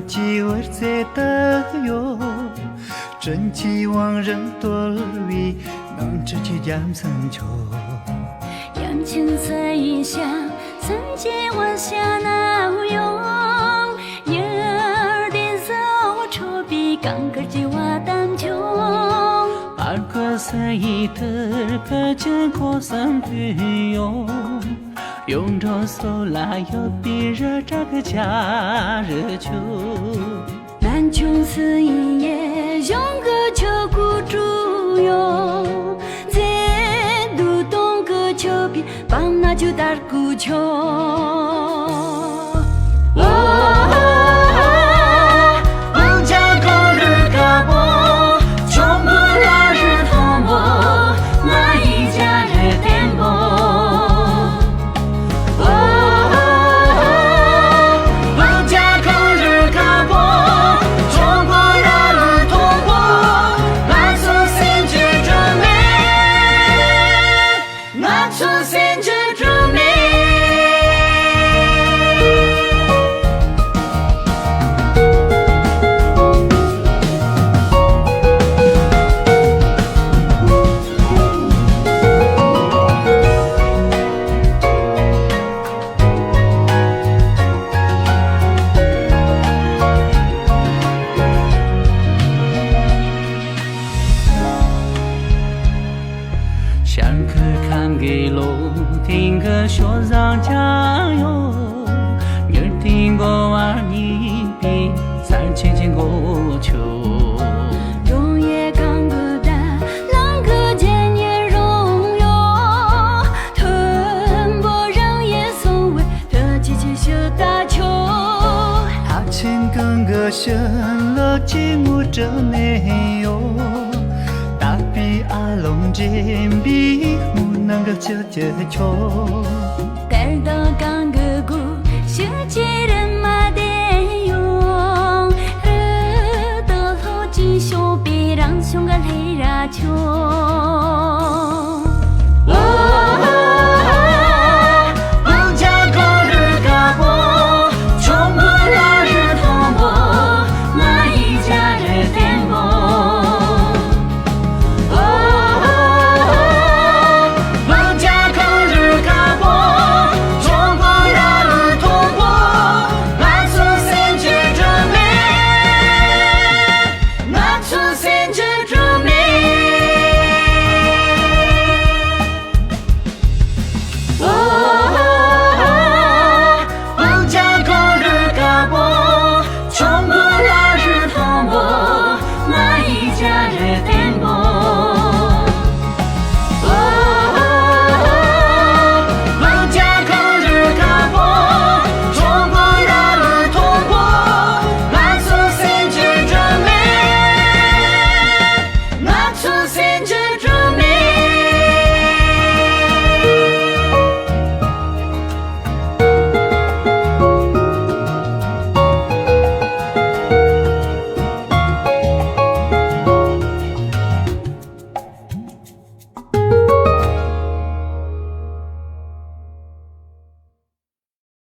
几味在的哟，真期望人多里能直接讲成就。阳青色一香，曾经我下闹用，叶儿的手抽比刚个计划当中。二个色一的个见过三对哟。用着手拉有比热这个加热球，南琼斯一夜用个球鼓住哟，在路东个球边帮那就打鼓球。上课看给路，听个学长加油。你听过玩你比三千千过球。容也刚个大，啷个见也容哟。吞不人也所谓的机器修大球。他亲跟个生了寂寞这没有。大比阿龙尖比木能个接球，盖到刚个鼓，学起人。